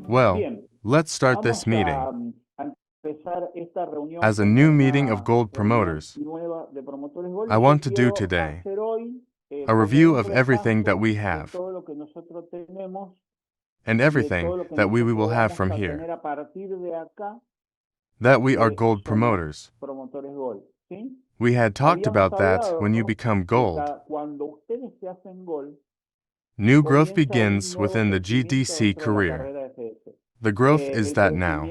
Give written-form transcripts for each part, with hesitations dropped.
Well, let's start this meeting as a new meeting of gold promoters. I want to do today a review of everything that we have and everything that we will have from here, that we are gold promoters. We had talked about that when you become gold. New growth begins within the GDC career. The growth is that now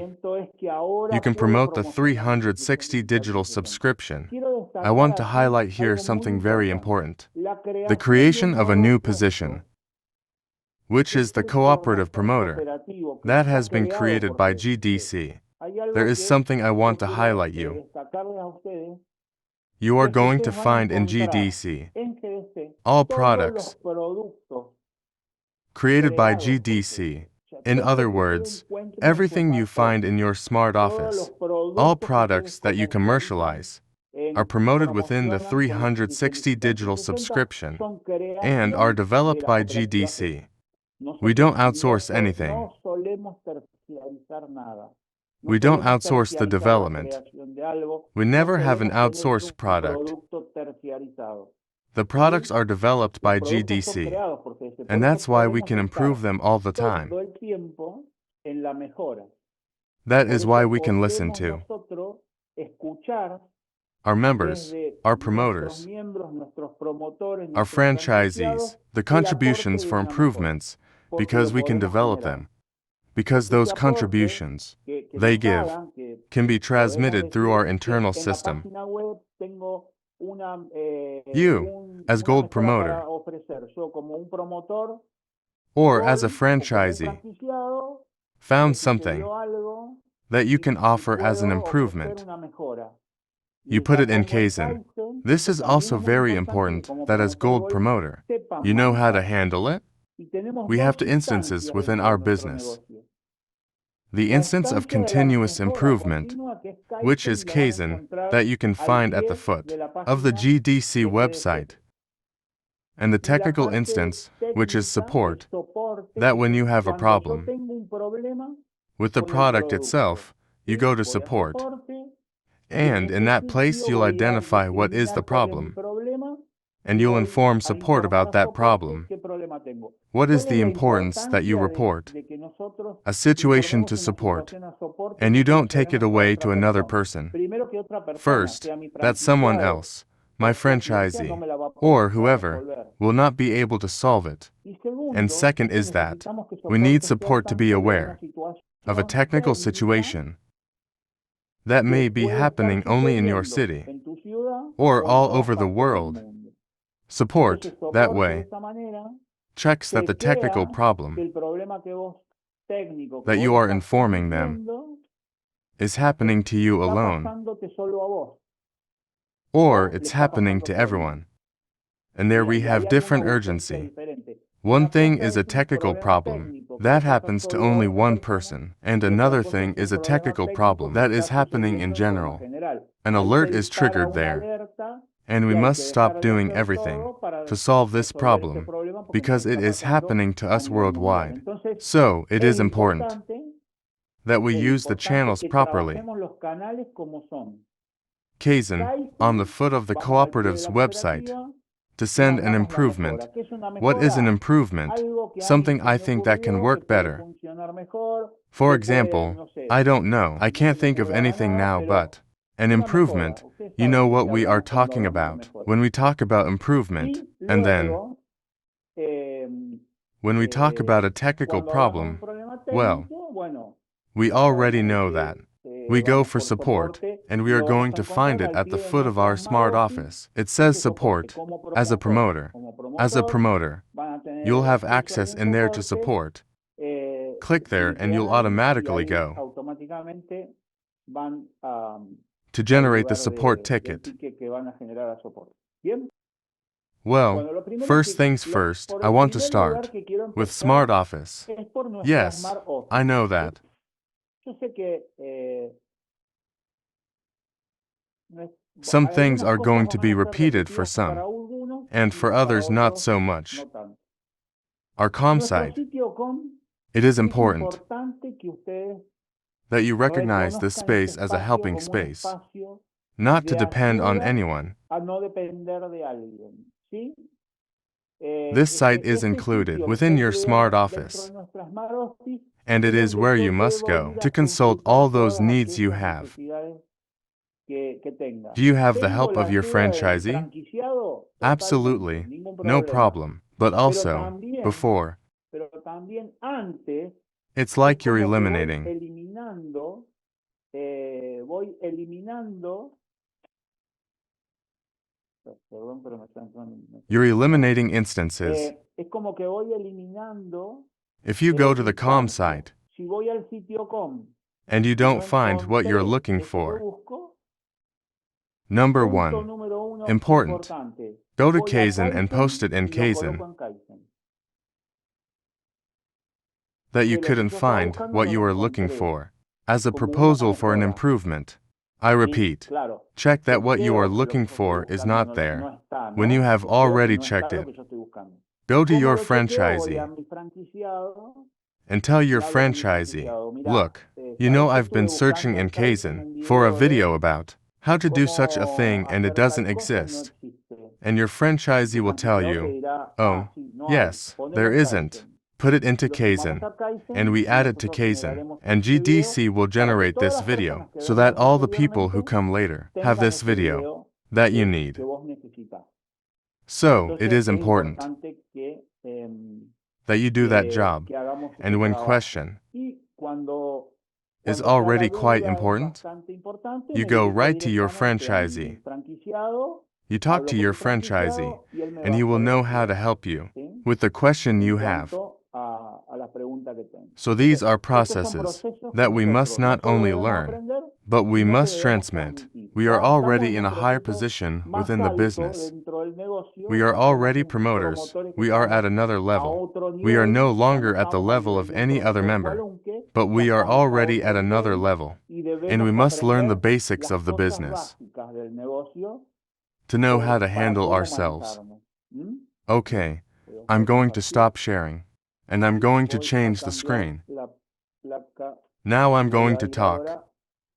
you can promote the 360 digital subscription. I want to highlight here something very important: the creation of a new position, which is the cooperative promoter. That has been created by GDC. There is something I want to highlight you. You are going to find in GDC all products created by GDC. In other words, everything you find in your smart office, all products that you commercialize, are promoted within the 360 digital subscription and are developed by GDC. We don't outsource anything. We don't outsource the development. We never have an outsourced product. The products are developed by GDC, and that's why we can improve them all the time. That is why we can listen to our members, our promoters, our franchisees, the contributions for improvements, because we can develop them. Because those contributions they give can be transmitted through our internal system. You, as gold promoter, or as a franchisee, found something that you can offer as an improvement. You put it in Kaizen. This is also very important that as gold promoter, you know how to handle it. We have two instances within our business. The instance of continuous improvement, which is Kaizen, that you can find at the foot of the GDC website, and the technical instance, which is support, that when you have a problem with the product itself, you go to support, and in that place you'll identify what is the problem, and you'll inform support about that problem. What is the importance that you report? A situation to support, and you don't take it away to another person. First, that someone else, my franchisee, or whoever, will not be able to solve it. And second is that we need support to be aware of a technical situation that may be happening only in your city or all over the world. Support, that way, checks that the technical problem that you are informing them is happening to you alone, or it's happening to everyone. And there we have different urgency. One thing is a technical problem that happens to only one person, and another thing is a technical problem that is happening in general. An alert is triggered there, and we must stop doing everything to solve this problem because it is happening to us worldwide. So it is important that we use the channels properly. Kaizen, on the foot of the cooperative's website, to send an improvement. What is an improvement? Something I think that can work better. For example, I don't know, I can't think of anything now, but an improvement, you know what we are talking about when we talk about improvement. And then, when we talk about a technical problem, well, we already know that. We go for support, and we are going to find it at the foot of our smart office. It says support, as a promoter. As a promoter, you'll have access in there to support. Click there and you'll automatically go to generate the support ticket. Well, first things first, I want to start with Smart Office. Yes, I know that. Some things are going to be repeated for some, and for others not so much. Our com Nuestro site. sitio com It is es important importante que ustedes that you recognize this reconozcan este space as a espacio helping como un space, espacio not to de depend on ayuda anyone. a no depender de alguien, ¿sí? This site is Este included sitio que está within your smart incluido dentro office, de nuestra Smart Office and es it is donde where yo you must debo go ir to a consult all consultar those todas needs you aquellas have. necesidades que tenga. Do you have the ¿Tengo help la of your ayuda de mi franchisee? franquiciado? Totalmente, Absolutely, ningún no problema. problem. But Pero also, también, before, pero también antes it's es like you're como que eliminating. voy eliminando, perdón, pero me está entrando. You're eliminating instances. Es como que voy eliminando If you el go to the com equipaje. site Si voy al sitio com and you y don't no find what you're encontré looking eso que for, busco, number punto one, número uno important, importante. go to Voy a Kaizen and post Kaizen it in y lo coloco Kaizen en Kaizen. that you Que lo que couldn't yo estaba find buscando what no you lo were looking encontré for, as a como una proposal for an mejora. improvement. I Sí, repeat, claro. check that what you are Chequeo que lo looking que yo estoy for is buscando not no there está, when you ¿no? have Chequeo que already no checked está lo it. que yo estoy buscando. Go to ¿Cómo your lo chequeo? Voy a franchisee mi franquiciado and tell y your hablo con mi franchisee, franquiciado. Mira, look, you know sabes que I've estuve been searching buscando in en Kaizen Kaizen un for a video video de about how to do such a thing cómo and it hacer tal doesn't cosa y no exist. existe. And your franchisee Tu will tell franquiciado te you, dirá, oh, sí, no hay, yes, ponelo there en isn't. Kaizen. Put it into Lo sumamos Kaizen, a Kaizen and we y add it to nosotros Kaizen, generaremos and este video GDC will para que generate todas this las video, personas que so that vengan all the people who posteriormente come later have tengan this ese video video that you que need. vos necesitas. So, it Entonces is es important importante that you do that job, que hagamos ese and when trabajo. question Y cuando is sea la already quite duda es important, bastante importante, you me go dirijo right to your directamente a mi franchisee. franquiciado, You talk hablo to con your mi franquiciado franchisee, y él me and va he a will poder know how to ayudar, help you ¿sí? with the question En you have. cuanto a la pregunta que tengo. So these Entonces, are estos son processes procesos que that we must nosotros no not solo only debemos learn, aprender, but we sino que must debemos transmit. transmitir. We are Ya estamos already en in un a higher proceso position más within the alto business. dentro del negocio, We are ya somos already promoters. promotores que We are at estamos another a level. otro We are nivel, no ya no longer at the estamos al level nivel of de un any other promotor member, cualunque, but ya we are estamos a already otro at another nivel level, y and we debemos must learn the aprender basics las of the cosas business básicas del negocio to know how to para handle cómo ourselves. manejarnos. ¿Mm? Okay, Voy a I'm hacer going to compartir stop sharing, and I'm y going to voy a change the cambiar screen. la placa Now y I'm voy going a to ir talk ahora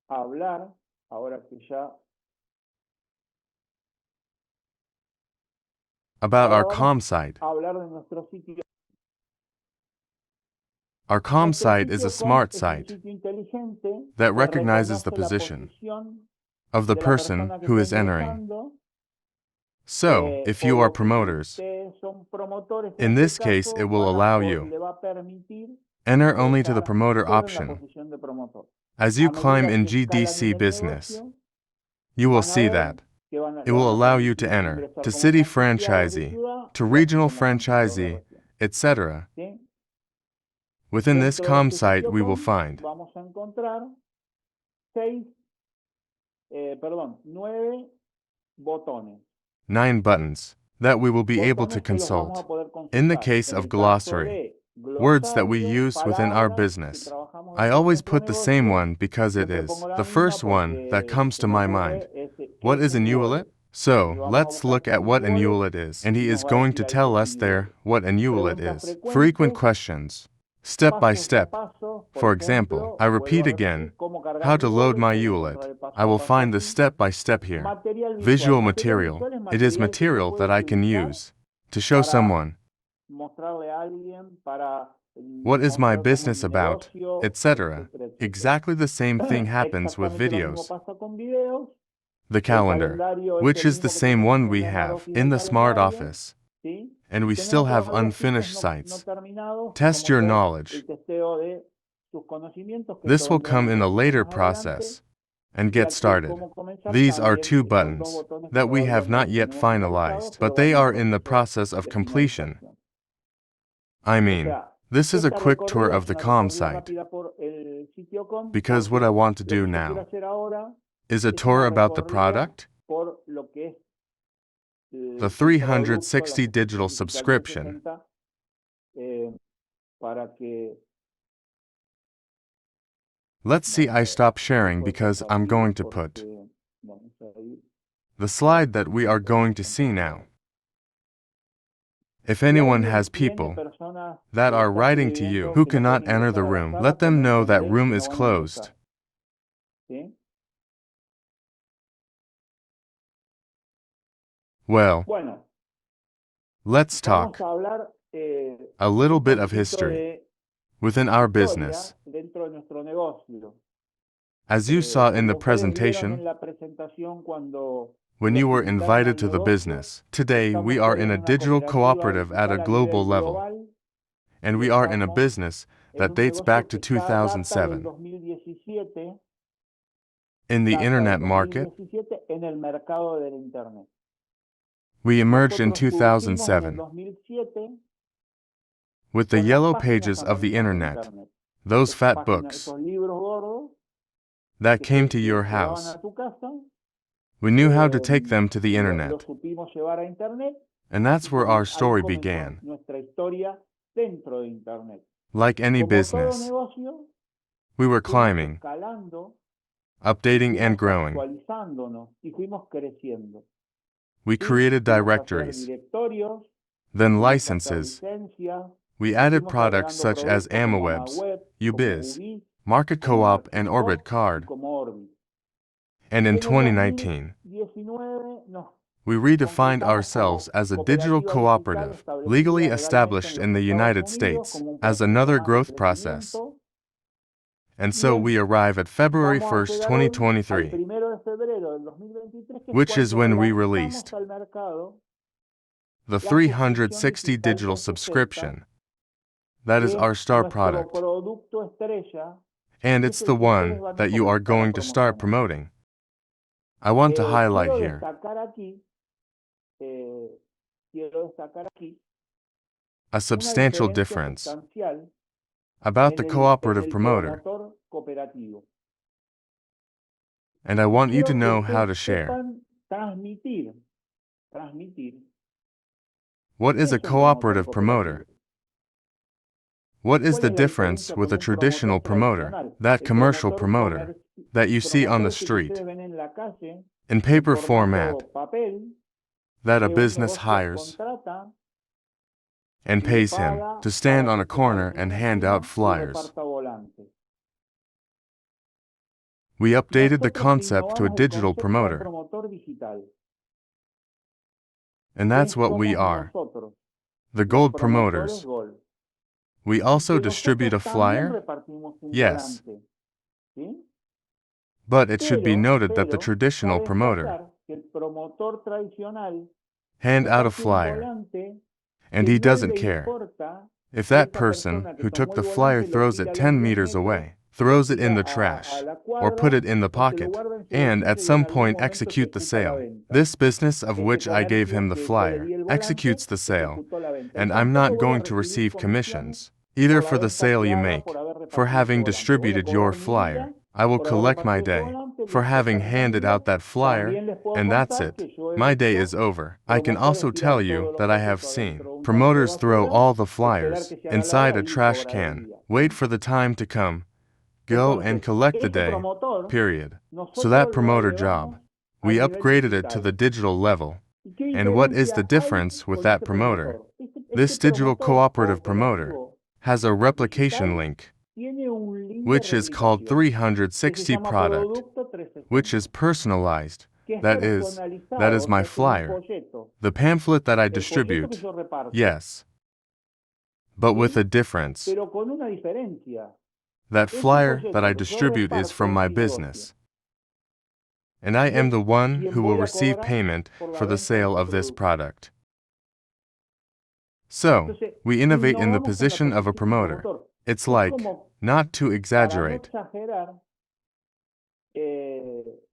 a hablar, ahora que ya... about Ahora our vamos com site. a hablar de nuestro sitio. Our com Nuestro site is a sitio com smart es un site sitio inteligente that que recognizes the reconoce la position posición of the de la person persona que who está is entering. ingresando. So, if you Por are lo que si promoters, ustedes son promotores, in este this case it caso will allow you le va a permitir enter only to the ingresar promoter solo en la option. posición de promotor. As A you climb medida in que escalan en GDC el business, negocio, you will van a see ver that que it le will van a allow you to permitir enter ingresar to como city franquiciados de franchisee, ciudad to y así regional como franquiciados de franchisee, región. etc. ¿Sí? Within this Dentro de com este site sitio we will com find vamos a encontrar 9 botones. 9 buttons that we will be able to Botones que los vamos a consult. poder consultar. In the case En of el caso glossary, de words that we glosario, use within our palabras que business, trabajamos I dentro de always nuestro put the same negocio, one because it siempre is pongo la the misma first one porque that comes se to me my ocurre mind. qué What es is a un new wallet. wallet? So, Entonces vamos a let's look buscar at un what a new wallet wallet is, y and he nos is va a going decir to ahí tell qué es us un there wallet. what a new wallet Preguntas is. Frequent frecuentes, questions. Step by pasos a step. pasos, por For example, ejemplo, I vuelvo repeat a again, repetir cómo cargar how mi to load wallet, my voy a wallet. encontrar el paso I a will paso find the aquí. step by step here. Material visual. Visual Material material. visual es It is material que yo material puedo that I can utilizar use to show para someone mostrarle a alguien, para what is my mostrar cómo es business mi about, negocio, etc. etcétera, etcétera. Exactly the same thing happens with Exactamente lo mismo videos. pasa con videos. The El calendar, calendario es which el is the mismo que same tenemos one en we la Smart have Office in del the smart calendario, office, ¿sí? and we still Tenemos have todavía unfinished sitios no sites. terminados, Test como your ser knowledge. el testeo de sus conocimientos, que This esto will vendrá en come un in a webinar later más adelante, process. And y get aquí started. cómo comenzar These are también 2 son 2 buttons botones que that we todavía have not no yet tenemos finalizados, finalized, pero but they van are en in the proceso process of de completion. finalización. I O mean, sea, this is a esta quick tour recorrida of es the una com recorrida site, rápida por el sitio com, because what I porque want to lo do que yo quiero now hacer ahora is a es una tour about the recorrida product, por lo que es the el producto, la 360 digital suscripción digital subscription. 360, para que Let's see, vamos I a ver, stop voy sharing a because I'm going to put porque vamos a ir the slide that we are going to see now. If Si anyone alguien has tiene people personas that que are está writing to you escribiendo who que no cannot pueden enter the ingresar a la room, sala let them porque know that entienden room que is no van a closed. ingresar. ¿Sí? Well, Bueno, let's vamos talk a hablar a little un bit of poquitito history de within our historia business. dentro de nuestro negocio. As you saw in Como the ustedes vieron presentation, en la presentación cuando when los you were invitaron invited al to the negocio, business, today we estamos are hoy in en a una digital cooperativa cooperative at a digital a global nivel level, global and y we are in a estamos business en that un dates negocio back que to está data del 2007. 2017, In the data internet del market, 2017 en el mercado del Internet. we emerged in Nosotros surgimos en el 2007 2007 with the con las yellow páginas pages of the amarillas de internet, Internet. those Esas fat páginas, books esos libros gordos that que came to your llegaban house. a tu casa, We knew how to take them to the lo internet, supimos llevar a Internet and y that's where our ahí story comenzó began. nuestra historia dentro de Internet. Like any Como todo business, negocio, we were fuimos climbing, escalando, updating and fuimos growing. actualizándonos y fuimos creciendo. We ¿Sí? created Fuimos a hacer directories, directorios, then fuimos a hacer licenses. licencias, We le added fuimos products agregando such as productos como AmaWebs, AmaWeb, como UBiz, UBiz, Market como Co-op, and MarketCo Orbit y Card. como Orbit. And in En el 2019, 2019 nos we redefined concretamos ourselves como as a digital cooperativa digital cooperative, legally establecida legalmente en established los in the Estados United Unidos States, como un as proceso another más de growth process. crecimiento. And Y so we arrive at February vamos a 1st, llegar hoy al 2023, 1 de febrero del 2023, que es which is cuando when we lanzamos released al mercado the la suscripción 360 digital digital 360, subscription. That is que es our star nuestro product, producto estrella and y it's es the el que ustedes one van a that you are comenzar a going to start promocionar. promoting. I want to highlight here Quiero destacar aquí a una substantial diferencia difference sustancial about the en cooperative el promoter, promotor cooperativo. and I Y want you to quiero que know how to ustedes share. sepan transmitir What qué is a es un promotor cooperative promoter? cooperativo. What is ¿Cuál the es la difference diferencia with con a un promotor traditional promoter, tradicional? that El commercial promotor promoter, that you see on the ese que street, ustedes ven en la calle in en paper format, formato papel, that a que un business negocio hires contrata and y le pays him paga to stand para on que a se pare corner en and una hand out esquina y flyers. reparta volantes. We updated the Nosotros concept to a innovamos el digital concepto de promoter, promotor digital. and ¿Qué that's what we somos are, nosotros? the Los gold promotores promoters. Gold. We Y also que distribute a nosotros también flyer, repartimos un yes, volante. ¿Sí? but it should be noted that the Pero traditional cabe promoter destacar que el promotor tradicional hand out a reparte un flyer, volante and que he no doesn't le care importa if si that esa person persona que who took tomó el the flyer volante lo throws tira it a los 10 10 meters metros, away, lo throws it in tira the a trash, la or put cuadra it in the o se lo pocket, guarda en su and at bolsillo y en some algún point momento execute the ejecuta la sale. venta. This business of which I gave him Comercio the que yo le flyer di el executes volante the sale, ejecutó la venta. Y and I'm tampoco not voy a going to recibir receive comisiones commissions, either por la for the venta sale que you haga make, por haber for repartido ese having volante. Voy a distributed your cobrar mi flyer. día I will por haber collect my repartido ese day volante, for listo, having termina mi handed día. out that flyer, También les puedo and that's contar it. que yo he My day visto is over. I can promotores also tirar tell you todos los that I have folletos seen adentro de un caño de promoters throw basura, all the esperar flyers que se haga la inside hora a y trash cobrar el can, día. wait for the time to come, go and Entonces, collect the ese day, promotor, period. So that nosotros lo promoter job, elevamos we al nivel upgraded it to digital. the digital level. ¿Y qué And what is the diferencia hay difference with con that ese promoter? promotor? This digital Promotor cooperative promoter cooperativo has a replication digital link, tiene un link de which is called replicación que se 360 llama product, Producto which 360, is personalized. que es That is personalizado, o my sea, es como un flyer, folleto, the pamphlet that I el folleto que distribute. yo reparto, Yes, but with ¿sí? a difference. Pero con una diferencia. That Ese flyer that folleto I que yo distribute is from reparto my es mi negocio business, and I y am es the one quien who will voy a receive cobrar payment por la for the venta de sale ese of this producto. product. So, Entonces, we innovate in the innovamos en la position of a posición del promoter. promotor. It's Es like, como, not to para no exaggerate, exagerar, por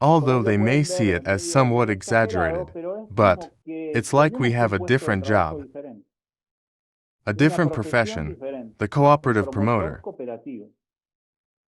although ahí lo they may pueden see ver it as medio, somewhat medio exagerado, exaggerated, pero es but como que it's like we tenemos have un a puesto de different trabajo job, diferente, a una different profesión profession, diferente, the el cooperative promotor promoter, cooperativo,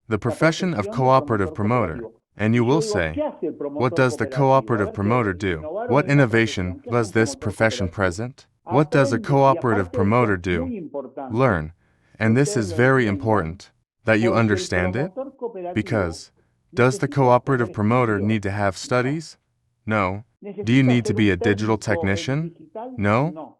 the la profession of profesión del cooperative promotor promoter. cooperativo. And Y you yo will digo, say, ¿qué hace el what promotor does the cooperativo? A cooperative ver qué promoter do? innovaron What en esta innovation profesión. ¿Qué hace does un this promotor profession cooperativo? present? What does a Aprende, y cooperative aparte de esto promoter es do? muy importante Learn. que And this ustedes is lo very entiendan, important that you porque el understand it, promotor cooperativo because does the necesita cooperative tener promoter estudios. need to have No. studies? No. Do you ¿Necesita need to ser be un a digital técnico en technician? digital? No. No.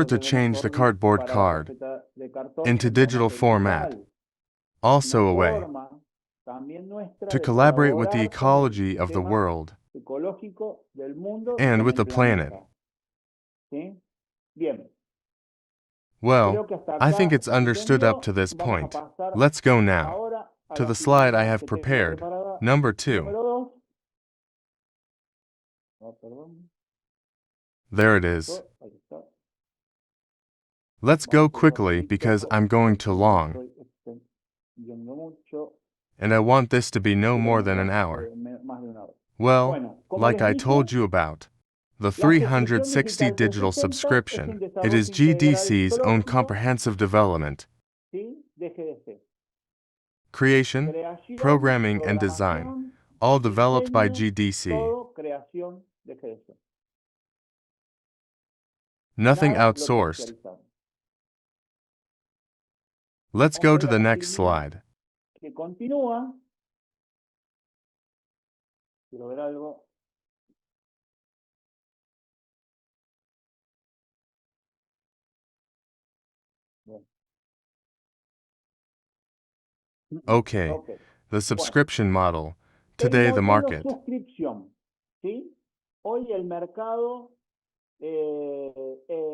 Remember to change the cardboard card into digital format. also a una way forma también nuestra to de collaborate with the colaborar con el ecology of the sistema world ecológico del mundo y and con with el the planet. planeta. ¿Sí? Bien, Well, creo que hasta I think acá it's se understood up to entendió. this Vamos a point. pasar Let's go now ahora a to la the slide I siguiente have que tengo prepared, preparada, number 2. número 2. Oh, perdón. There it is. Oh, ahí está. Let's Vamos go a ir quickly rapidito because porque I'm going creo too que me long, estoy extendiendo mucho. and I want this to be no more than an Queremos hour. más de una hora. Well, Bueno, como like les I told dije, you about, the la suscripción 360 digital digital 360 es un subscription, it desarrollo is integral GDC's own propio, comprehensive development, ¿sí? de GDC. creation, Creación, programming, and design, programación, all developed by diseño, GDC. todo creación de GDC. Nothing Nada lo outsourced. terciarizado. Let's Vamos go a to ver the la next firmina slide. que continúa. Quiero ver algo. Bueno, Okay, ok. the Bueno, subscription model. el Today, the modelo market suscripción, ¿sí? Hoy el mercado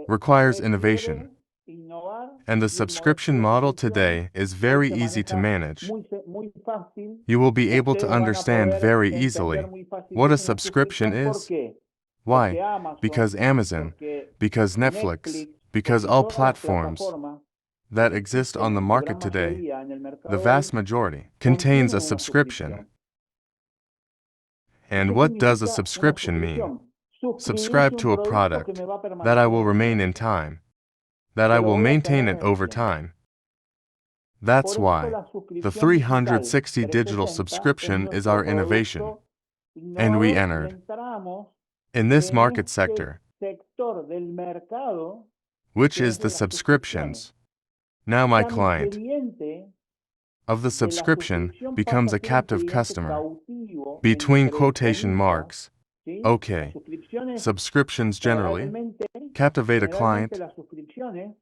requires requiere innovation, innovar and the y el subscription modelo model suscripción today is hoy very se easy to maneja manage. muy fácil. You will be able to Ustedes van a understand poder very entender easily muy fácil what qué a es una subscription suscripción. ¿Por is. qué? Why? Porque Amazon, Because Amazon, porque because Netflix, Netflix, because porque all todas las platforms plataformas that que exist existen on the en su gran market today, mayoría en el the mercado vast hoy, majority, contains a contienen una subscription. suscripción. And ¿Qué what does a significa una subscription mean? suscripción? Subscribe Suscribirse a un to a producto que product me va a that I permanecer will en el remain in tiempo, time, that que I lo will voy a maintain tener it en el over tiempo. time. That's Por eso why la the suscripción digital 360 digital 360 es subscription is nuestro our innovation, producto and we innovador y entered entramos in this en market este sector, sector del mercado which que is es the de las suscripciones. subscriptions. Now my Ya mi client cliente of the de la subscription suscripción becomes pasa a a ser un captive cliente customer. cautivo Between entre quotation comillas, marks. ¿sí? Las Okay, suscripciones subscriptions generally captivate a client, las suscripciones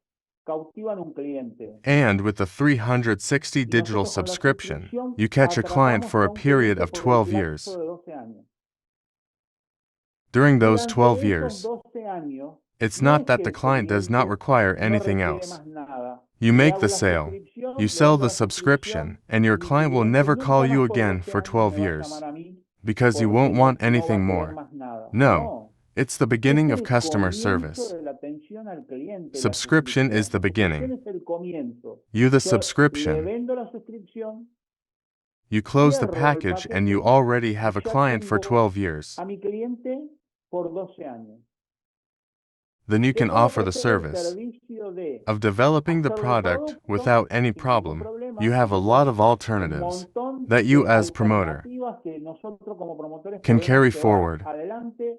cautivan un cliente. and with the 360 Y digital nosotros con la subscription, suscripción you catch a client atrapamos for a a un period cliente of por 12 el lapso years. de 12 años. During those Durante 12 esos years, 12 años, it's no not es that que the el client does not cliente require no anything requiere else. más nada. You Le make hago the la sale, suscripción, you le sell vendo the la subscription, suscripción and your y mi client will cliente never call nunca you más por again 12 for años me 12 va a years llamar a mí because you porque won't want no va anything a querer more. más nada. No, No, it's the es beginning of el customer comienzo service. de la atención al cliente, la Subscription is suscripción. the La suscripción beginning. es el comienzo. You the Yo le subscription. vendo la suscripción, You close the cierro el package and you paquete already y have a ya client for tengo 12 years. a mi cliente por 12 años. Then you can Después de offer the ofrecer el service servicio de of developing the hacerlo el product producto without any sin ningún problem. problema, You have a tenemos lot of un alternatives montón that you de as promoter alternativas que nosotros como promotores can podemos carry llevar forward. adelante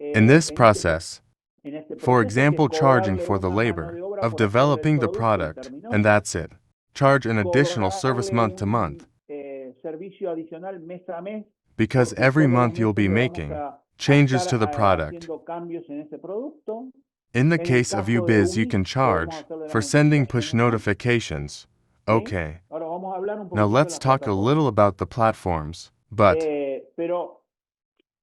In this en process, este for proceso, que es example, charging cobrarle for the una mano labor de obra of por hacerle el developing the producto y product, and terminó, that's it. Charge an additional service cobrarle month to un month, servicio adicional mes a mes, because porque every todos los month you'll meses be le vamos making a changes estar to the product. haciendo cambios en ese producto. In the En el case of caso de UBiz, you UBIS, can podemos charge hacerle for las sending push notificaciones, ¿no? notifications. ¿Sí? Okay. Ahora vamos a hablar un Now poquitito de let's las talk a little plataformas. about the platforms. But Pero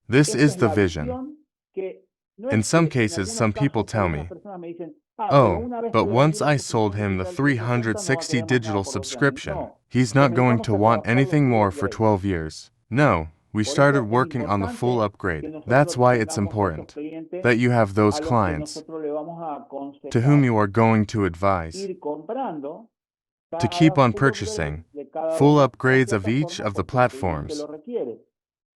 this esta is es the la vision. visión que no In es some que en cases, algunos some people casos tell algunas me, personas me dicen, pero oh, una vez but que le vendí once la I sold suscripción him the digital 360 no va a 360 querer más nada digital por 12 años. subscription, No, he's not going comenzamos to a want trabajar anything los full more for upgrades. 12 years. No, we Por started eso es working on the full importante upgrade. que That's nosotros why it's tengamos esos important clientes that you have those a los que clients nosotros le vamos a to whom aconsejar you are going to advise ir comprando to keep cada on full upgrade purchasing de cada full una de las upgrades of each plataformas of the porque el cliente lo platforms requiere.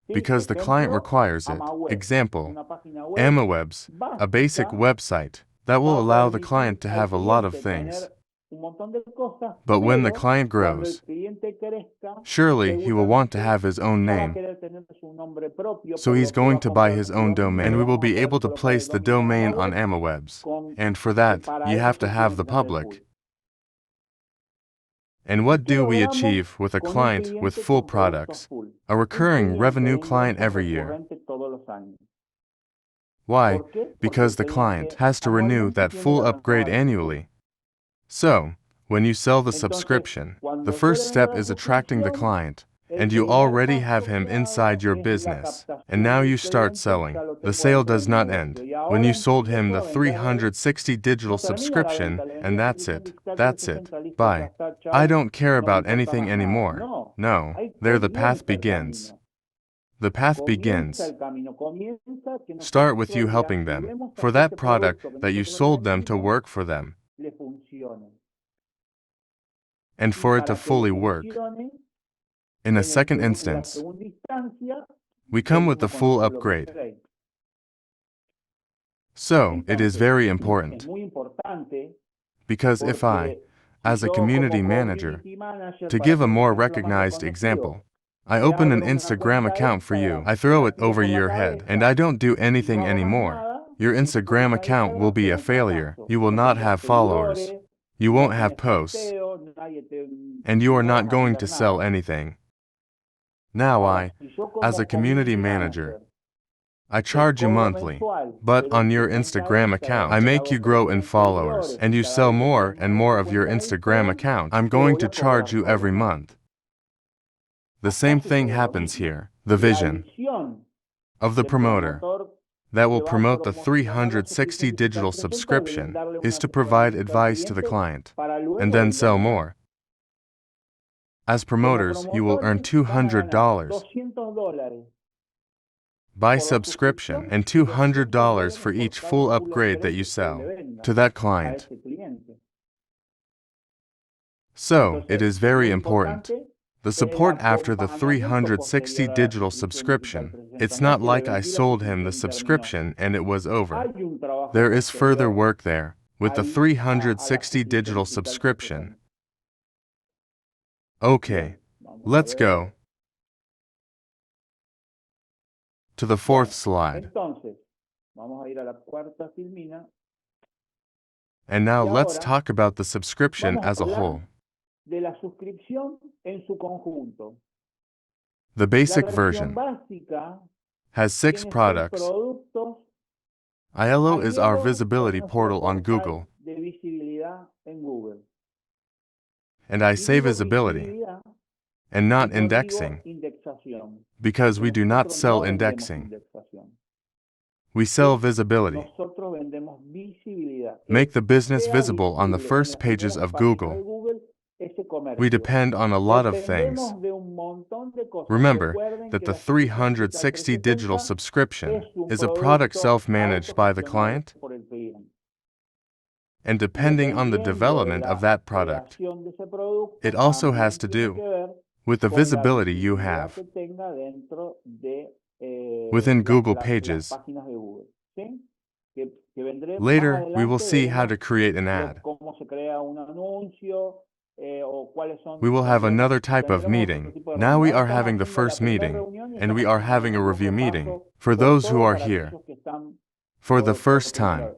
¿Sí? because the client Ejemplo, requires it. AmaWeb, Example, una página web AmaWebs, a basic básica, website that va will a allow the permitir client to al have a lot of cliente things. tener un montón de cosas, But when the pero client cuando el grows, cliente crezca, surely he will want to seguramente have his own ya va a name. querer tener su nombre propio, So por he's lo que va going a to buy comprar his su own domain, dominio, and le we will vamos a be poder able to colocar el place the dominio domain on AmaWeb, AmaWebs. con, And for que that, para you eso have sí to have tiene the que tener el full. public. And what ¿Qué do we logramos achieve with a con un client with cliente full con productos products? full? A Un recurring cliente revenue de client ingresos every year. recurrentes todos los años. Why? ¿Por qué? Porque Because el the client cliente has to renew anualmente that tiene que full upgrade renovar su full. annually. So, When you sell the Entonces, subscription, cuando the tú first le step vendes is la attracting the suscripción, client, el and you primer already paso have him que inside hago your es la business. And captación now del you start cliente, selling. ya lo The tengo sale dentro de does mi not negocio. end. Y When ahora you sold him empiezo the a venderle. 360 digital No termina la subscription, venta, le vendí and la that's suscripción it. digital That's it. 360, listo, ya Bye. está, chao. I don't care No me about importa anything más nada. anymore. No, No, ahí there the path comienza el begins. camino. The path Comienza begins. el camino, comienza que Start with you nosotros le helping them ayudemos a for que that ese product producto que that you nosotros le sold them to vendimos work for them, le funcione. and Y for it to para que le fully work. funcione, In a en second la instance, segunda instancia, we come with the venimos con full los upgrade. upgrades. So, it is Entonces, very es important, muy importante because if I, porque as si a yo community como manager, community manager, to para give a ser un more ejemplo más recognized reconocido, example, I le open an abro una Instagram cuenta account for you, extra, I throw la it tiro over por la your head, and cabeza I don't do y no anything hago más anymore. nada, Your mi Instagram cuenta account Instagram will be será a un failure. fracaso. You will No not tendrás have followers. seguidores, You no won't tenés have posts. posteo, nadie te, And you are no vas not a going vender to sell nada. anything. Now Ahora, si yo as a como community community manager, manager I te charge you cobro monthly, mensual, but pero on your tu cuenta Instagram account, I Instagram te make you hago grow crecer in en followers, seguidores and y you cada sell vez que more tengas and más more tu of your cuenta Instagram Instagram, account. I'm te going voy to a cobrar charge you todos every los meses. month. The Acá same thing sucede lo happens mismo. here. The La vision visión of the del promoter promotor that will que va a promote the promocionar la 360 suscripción digital digital 360 es subscription brindarle is una to asesoría provide digital al advice to the cliente client para and luego then sell venderle más. more. As Como promoters, you will earn promotores van a ganar $200 $200 by por la subscription suscripción and y $200 $200 for por each cada full full upgrade that upgrade you que usted le sell venda to that a client. ese cliente. So, it Entonces, is es very muy important. importante The el support after the acompañamiento posterior 360 a la digital suscripción digital subscription, 360. it's No es not que le like I vendí la sold him the suscripción y terminó. subscription and it was over. Hay un trabajo There is further posterior work there. With the ahí a la 360 suscripción digital digital que usted subscription. terminó. Okay, Bien, vamos a let's ver. go to the fourth slide. Entonces, vamos a ir a la cuarta filmina. And now Y let's ahora talk about the subscription vamos a as a hablar whole. de la suscripción en su conjunto. The La basic versión version básica has 6 tiene 6 products. productos. ILO is our Hielo visibility es nuestro portal on portal Google, de visibilidad en Google. and I Y say digo visibility visibilidad and y not no digo indexing indexación. because we Porque do not nosotros sell no vendemos indexing. indexación. We sell ¿Sí? visibility. Nosotros vendemos visibilidad. Make the Que business sea visible on the visible en first las pages primeras of páginas Google. de Google ese We comercio. depend on a lot of things. Dependemos de un montón de cosas. Remember Recuerden that que the la suscripción 360 digital digital 360 subscription es un is a product producto self-managed by the autogestionado client, por el cliente. and depending on the Dependiendo de development of la that product, creación de ese producto, it also también has to tiene do que ver with the con la visibility you visibilidad have que tenga dentro de within Google las Pages. páginas de Google. ¿Sí? Que vendré más Later, we will adelante, see how to veremos create an ad. cómo se crea un anuncio o cuáles son. We will have another type of Tendremos otro meeting. tipo de Now reunión. we Ahora are estamos having the haciendo la first primera meeting, reunión y and we estamos are haciendo having a un review meeting repaso for por those who todo are para here aquellos que están for the por first primera time. vez.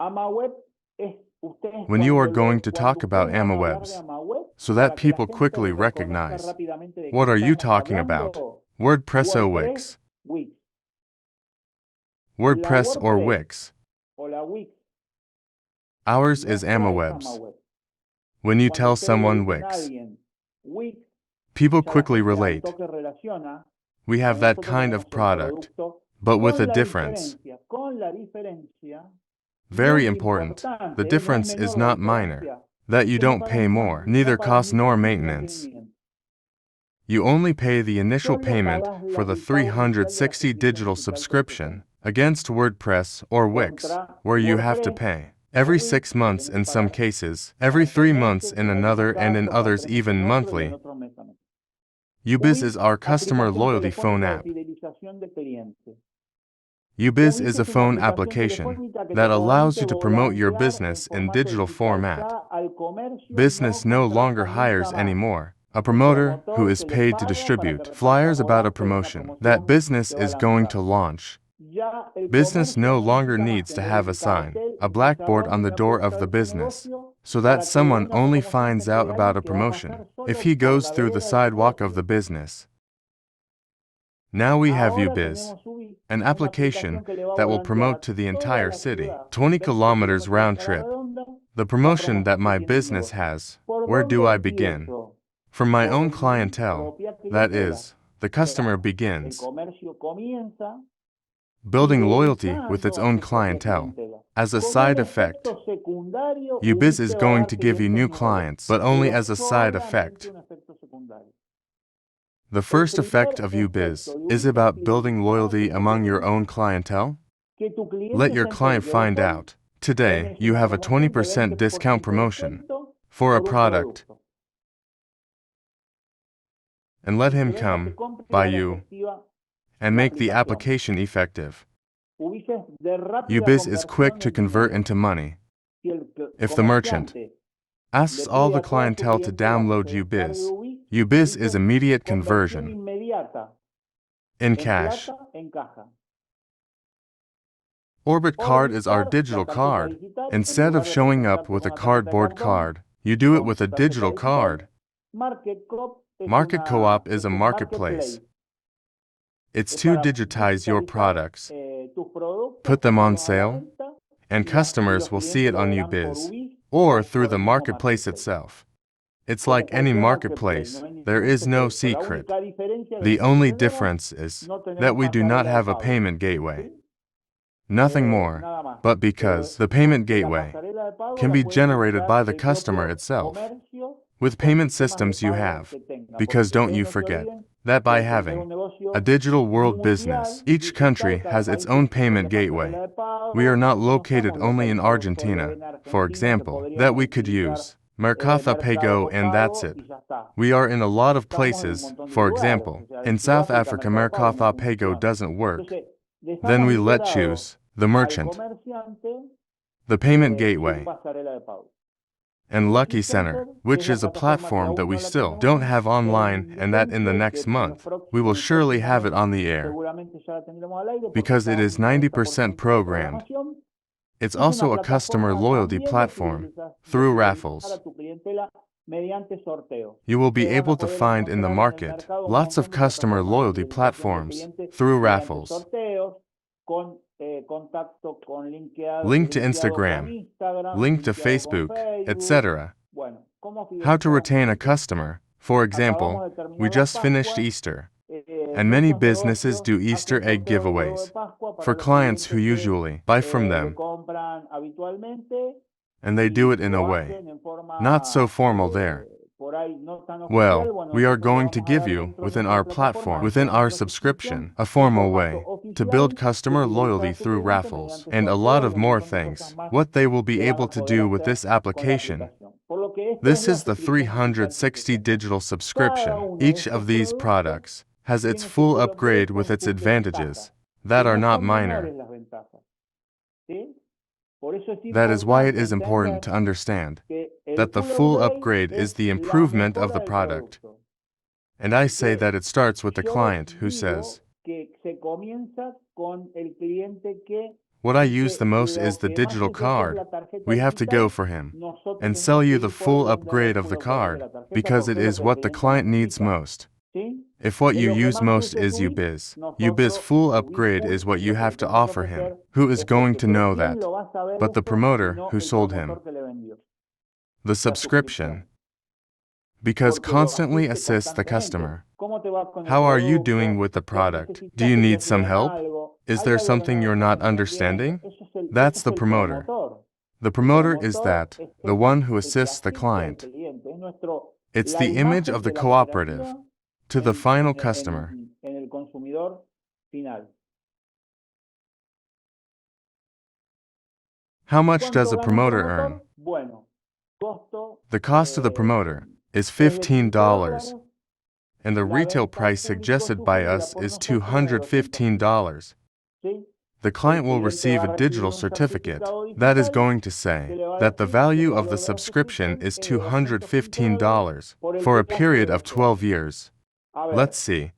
AmaWeb es ustedes When you are cuando going to talk cuando about ustedes van a hablar de AmaWebs, AmaWeb so para that que la people gente quickly reconozca recognize, rápidamente de what qué are you estamos talking about? hablando. WordPress or WordPress, Wix? Wix. La WordPress or WordPress Wix? o la Wix Ours is nuestra es AmaWebs. AmaWeb. When you Cuando tell ustedes le someone dicen a Wix, alguien Wix, people ya la quickly gente al relate. toque relaciona We que have that nosotros kind tenemos of el product, producto but with a con difference. la diferencia Very muy important. importante, The no es difference menor is la not minor. diferencia, That es you que no don't pay pagamos more, no neither pagas cost ni nor ni maintenance. mantenimiento. You only pay the initial Solo payment pagas for the el pago inicial de la 360 suscripción digital digital subscription 360 against WordPress or Wix, contra where you have to WordPress pay o every Wix, 6 que months tienen que in some pagar cases, cada every 3 6 months meses in en algunos another, and in casos, cada others 3 meses even en otro y en monthly. otro mes también. UBiz UBiz, is our customer aplicación loyalty phone telefónica de app. fidelización de clientes. UBiz UBiz is a es una phone aplicación application telefónica que te that allows permite you to promote your volantear en business in formato digital digital format. ya al comercio Business no no longer contrata hires nunca más. anymore a El promoter who promotor is que le paid to paga para que distribute reparta flyers about a volantes de una promotion that promoción business que va a is going to lanzar. launch. Ya el Business comercio no no longer necesita más needs to tener have a un sign, cartel, a un blackboard pizarrón on ni the una door puerta of the de su business, negocio so that para que someone una only promoción finds se out entregue a about alguien a que va a promotion pasar if solo he por goes la through the vereda de su sidewalk of the negocio. business. Now we have Ahora UBiz, tenemos UBiz, an una application aplicación que le va a that will volantear promote a to the toda entire la city, ciudad, 20 20 kilometers kilómetros round a la trip, redonda, The promotion that my business has, where do I begin? From my own clientele, that is, the customer begins. Building loyalty with its own clientele. As a side effect, UBiz is going to give you new clients, but only as a side effect. The first effect of UBiz is about building loyalty among your own clientele. Let your client find out. Today, you have a 20% discount promotion for a product, and let him come, buy you, and make the application effective. UBiz is quick to convert into money. If the merchant asks all the clientele to download UBiz, UBiz is immediate conversion in cash. Orbit card is our digital card. Instead of showing up with a cardboard card, you do it with a digital card. Market Co-op is a marketplace. It's to digitize your products, put them on sale, and customers will see it on UBiz or through the marketplace itself. It's like any marketplace, there is no secret. The only difference is that we do not have a payment gateway. Nothing more, but because the payment gateway can be generated by the customer itself with payment systems you have. Because don't you forget that by having a digital world business, each country has its own payment gateway. We are not located only in Argentina, for example, that we could use Mercado Pago and that's it. We are in a lot of places, for example, in South Africa Mercado Pago doesn't work. Then we let choose the merchant, the payment gateway, and Lucky Center, which is a platform that we still don't have online and that in the next month, we will surely have it on the air because it is 90% programmed. It's also a customer loyalty platform through raffles. You will be able to find in the market lots of customer loyalty platforms through raffles. Link to Instagram, link to Facebook, etc. How to retain a customer. For example, we just finished Easter, and many businesses do Easter egg giveaways for clients who usually buy from them, and they do it in a way not so formal there. Well, we are going to give you, within our platform, within our subscription, a formal way to build customer loyalty through raffles and a lot of more things. What they will be able to do with this application. This is the 360 digital subscription. Each of these products has its full upgrade with its advantages that are not minor. That is why it is important to understand that the full upgrade is the improvement of the product. And I say that it starts with the client who says, what I use the most is the digital card. We have to go for him and sell you the full upgrade of the card because it is what the client needs most. If what you use most is UBiz, UBiz full upgrade is what you have to offer him. Who is going to know that? But the promoter who sold him. The subscription. Because constantly assists the customer. How are you doing with the product? Do you need some help? Is there something you're not understanding? That's the promoter. The promoter is that, the one who assists the client. It's the image of the cooperative to the final customer. How much does a promoter earn? The cost of the promoter is $15, and the retail price suggested by us is $215. The client will receive a digital certificate that is going to say that the value of the subscription is $215 for a period of 12 years. Let's see.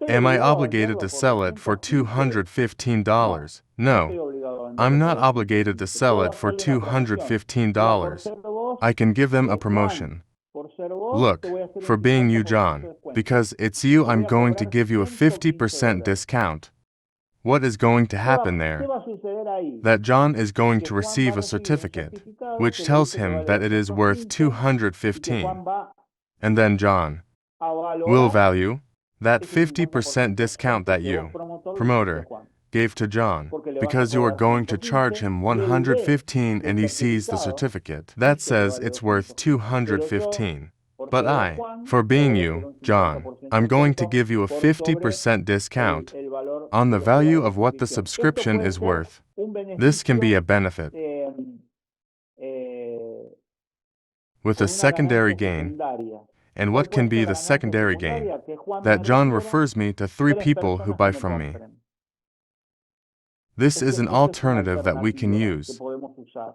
Am I obligated to sell it for $215? No, I'm not obligated to sell it for $215. I can give them a promotion. Look, for being you, John, because it's you, I'm going to give you a 50% discount. What is going to ¿Qué happen there? va a suceder ahí? That John is going Que to Juan receive va a a recibir un certificate, certificado which que tells dice que him vale that it is worth 215 y que 215, Juan va and then John a will valorar value that ese 50% 50% discount that que vos, you, promotor, le hiciste a promoter, Juan. gave to John, Porque le vas a because you are cobrar going to charge 115 him y él ve 115 el and he sees the certificado certificate y that dice que says vale it's worth 215. Pero yo, 215. por But ser I, Juan, for le being voy a hacer you, un John, 50% I'm de going to descuento give you a por sobre 50% discount el valor on de the lo que vale value la of what the suscripción. subscription Esto puede is ser worth. un This can be a beneficio benefit, eh, with con a una secondary ganancia gain. secundaria. And ¿Cuál what can puede ser be la the ganancia secondary gain? secundaria? Que Juan That me John refiera refers me to 3 tres people who personas que buy me from me. compren. This is an Esta es una alternative that we can alternativa que use. podemos usar.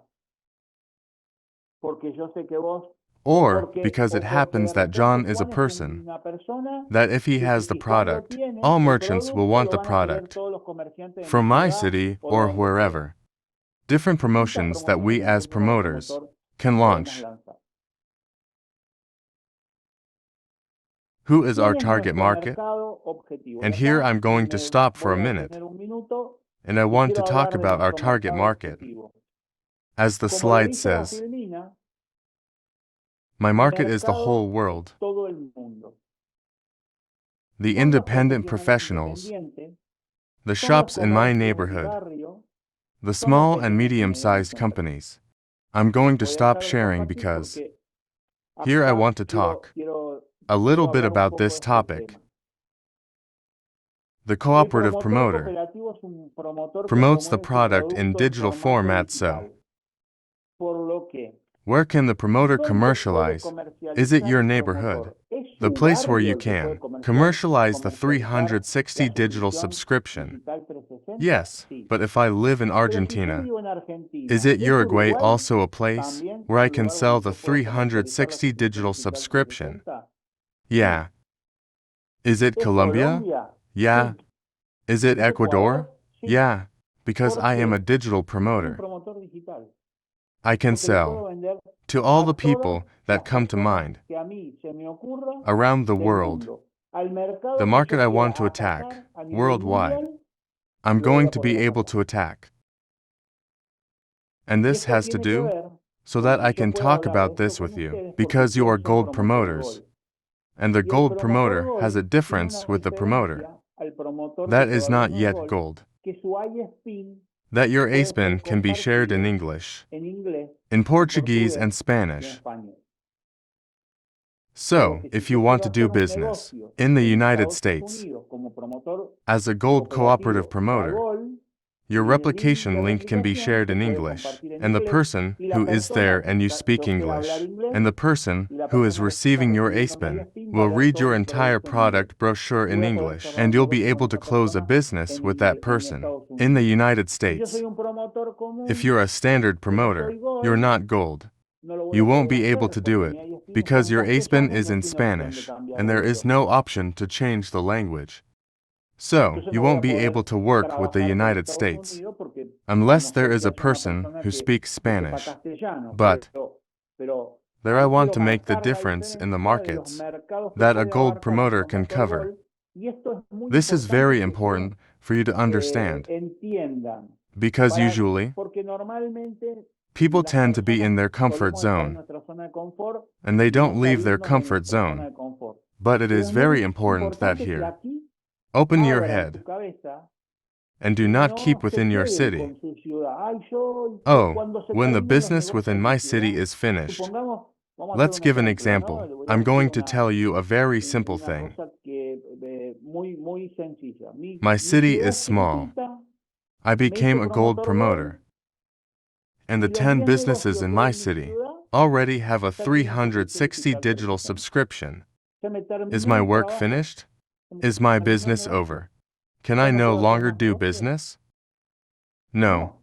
Porque yo sé que vos, Or because it happens that John is a Juan es person, una persona that if he que has the si Juan lo product, tiene, all el merchants will producto want lo the van a querer product, todos los comerciantes de mi from my ciudad city o de or donde sea. wherever. Different promotions that we as promoters can launch. Who is our target market? And here I'm going to stop for a minute, and I want to talk about our target market. As the slide says, my market is the whole world. The independent professionals, the shops in my neighborhood, the small and medium-sized companies. I'm going to stop sharing because here I want to talk a little bit about this topic. The cooperative promoter promotes the product in digital format, so where can the promoter commercialize? Is it your neighborhood? The place where you can commercialize the 360 digital subscription. Yes, but if I live in Argentina, is it Uruguay also a place where I can sell the 360 digital subscription? Yeah. Is it Colombia? Yeah. Is it Ecuador? Yeah, because I am a digital promoter. I can sell to all the people that come to mind around the world. The market I want to attack, worldwide, I'm going to be able to attack. And this has to do so that I can talk about this with you, because you are gold promoters. And the gold promoter has a difference with the promoter. That is not yet gold. That your A-spin can be shared in English, in Portuguese and Spanish. So, if you want to do business in the United States as a gold cooperative promoter, your replication link can be shared in English, and the person who is there and you speak English, and the person who is receiving your A-spin will read your entire product brochure in English, and you'll be able to close a business with that person in the United States. If you're a standard promoter, you're not gold. You won't be able to do it, because your A-spin is in Spanish, and there is no option to change the language. So, you won't be able to work with the United States, unless there is a person who speaks Spanish. But, there I want to make the difference in the markets that a gold promoter can cover. This is very important for you to understand, because usually, people tend to be in their comfort zone, and they don't leave their comfort zone. But it is very important that here, open your head and do not keep within your city. Oh, when the business within my city is finished. Let's give an example. I'm going to tell you a very simple thing. My city is small. I became a gold promoter. And the 10 businesses in my city already have a 360 digital subscription. Is my work finished? Is my business over? Can I no longer do business? No.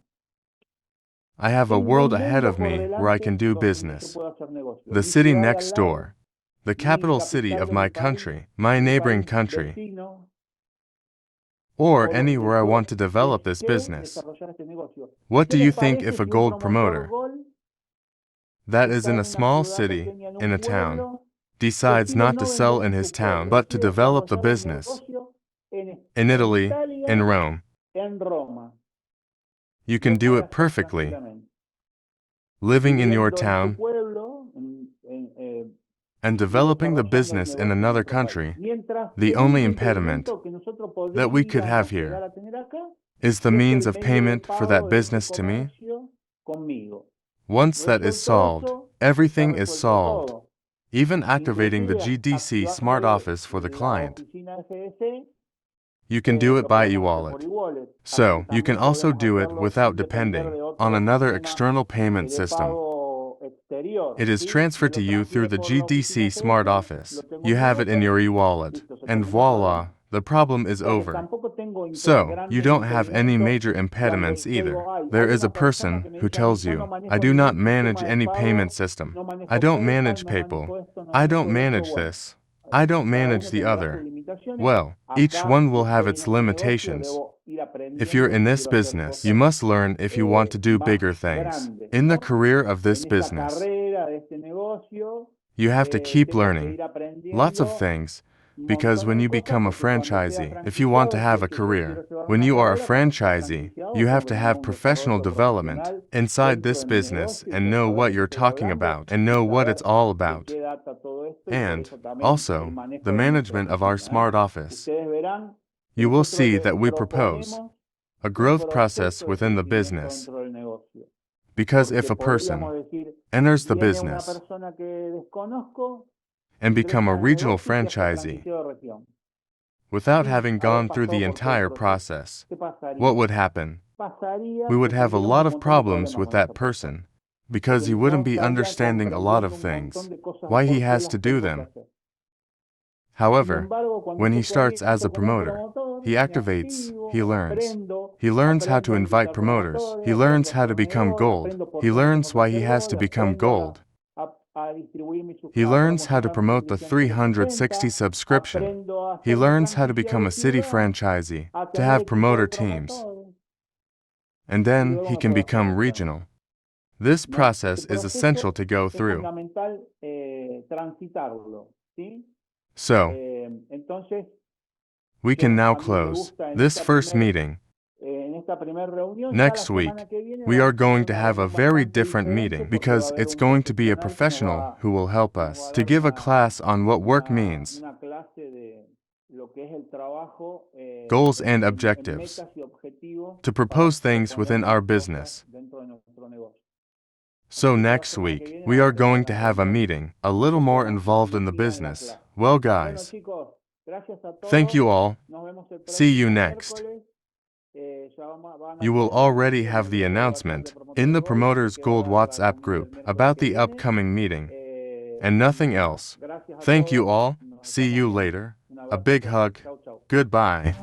I have a world ahead of me where I can do business. The city next door, the capital city of my country, my neighboring country, or anywhere I want to develop this business. What do you think if a gold promoter that is in a small city, in a town, decides not to sell in his town but to develop the business in Italy, in Rome, en Roma. You can Lo do puede it hacer perfectly, tranquilamente. living in your Viviendo en tu town pueblo, and y developing the desarrollando el business in negocio en another otro país. country. Mientras The el only único impediment impedimento que nosotros that we could have podríamos llegar here a tener acá is the es means el of medio de payment for pago that de ese business to me. comercio conmigo. Once that is Resuelto solved, eso, everything está is resuelto solved, todo. even activating the Inclusive GDC Smart activarle Office for the la client. oficina FS, You can do it lo by podemos hacer por e-wallet. e-wallet. So, you can También also podemos do it hacerlo without sin depender depending de on otro another sistema external payment de system. pago exterior. It is ¿Sí? Me transferred to lo you through transfiere the por la oficina GDC Smart FS, Office. lo tengo You en mi have it in wallet, your e-wallet, listo, se and terminó el voila, problema. the problem is O sea que over. tampoco tengo So, you don't have any impedimentos major cuando impediments yo either. digo, ay, There hay is a una persona person que me who dice a mí, tells yo no you, I manejo do not ningún manage sistema de any payment pago, system. no I manejo don't PayPal, manage no manejo PayPal. esto, no I don't manejo lo otro. manage Bueno, this. I don't cada manage uno the tendrá sus other. limitaciones. Well, each Acá, one si will have estoy its en este negocio, limitations. debo ir If you're aprendiendo in si this quiero hacer business, you cosas must learn if you want to do más bigger things. grandes, In the ¿no? career of this En esta business, carrera de este negocio, you have to keep tengo que learning ir lots of aprendiendo things, because montones when de you cosas, become a porque cuando sea franchisee, if you want to franquiciado, si have es a que yo career, quiero llevar when una you are a carrera como sea franchisee, franquiciado, you tengo have que to tener have un professional desarrollo development profesional inside dentro this de mi business negocio y and know saber what de qué you're estoy talking hablando about and y know what saber it's all de about. qué data todo esto y por And eso también el also, manejo the de nuestra management of our oficina, ¿eh? smart office. Ustedes verán que You will nosotros see le that we propose proponemos a un growth process proceso de within the crecimiento business. dentro del negocio. Because if Porque a person podríamos decir, enters the viene una business persona que desconozco, and become ingresa a en el regional negocio y se hace franchisee franquiciado de región. without Sí, having a ver, gone through the pasó por todo el entire proceso. process, ¿Qué pasaría? what would happen? Pasaría We would que have a tendríamos lot un of montón de problems problemas with con esa that persona. person, because Porque he no wouldn't be estaría understanding a lot of comprendiendo un things, montón de cosas why de he por qué has to las do tengo que them. hacer. Sin However, embargo, cuando when he yo starts as comienzo a como un promoter, promotor, he me activates, he activo, learns. aprendo, He learns how to aprendo a invite invitar promoters. He promotores, learns aprendo a how to hacer become vendedores, gold. aprendo por He qué learns tengo que why he hacer has to gol, become aprendo gold. a distribuir He a learns how to promocionar mi promote the suscripción 360 360, subscription. aprendo a He ser un learns how to franquiciado become de a city ciudad, franchisee, a to tener have equipo de promoter teams, promotores, and y then luego he me can puedo hacer become franquiciado. regional. This ¿No? Este process is essential proceso to go es through. fundamental transitarlo, ¿sí? So, Entonces, we can now a mí me close gusta this first meeting. en esta primera reunión, ya la Next week, semana que viene we vamos are a tener going to una have a reunión very bastante different diferente meeting porque va a because haber it's un going to be a profesional professional who will help que nos va us a to dar give a class on what work means, una clase de lo que es el trabajo goals and en objectives, metas y objetivos to para propose things proponer within our cosas business. dentro de nuestro negocio. So Así que la next semana que week, viene we vamos are a tener going to una have a reunión meeting a un little more poco involved in the dirigida en la business. clase. Well, Bueno, guys, chicos, gracias a thank todos. you all. Nos vemos el See you próximo next. miércoles. Ya van a You will tener el already anuncio en have el the grupo de WhatsApp de announcement in Promotores the Gold, Promoters que va a Gold dar WhatsApp también el group miércoles about que the viene. upcoming meeting. And Y nothing nada, else. gracias a Thank you todos. all. Nos See estamos you viendo. later. Un A abrazo big fuerte. hug. Chau, chau. Goodbye.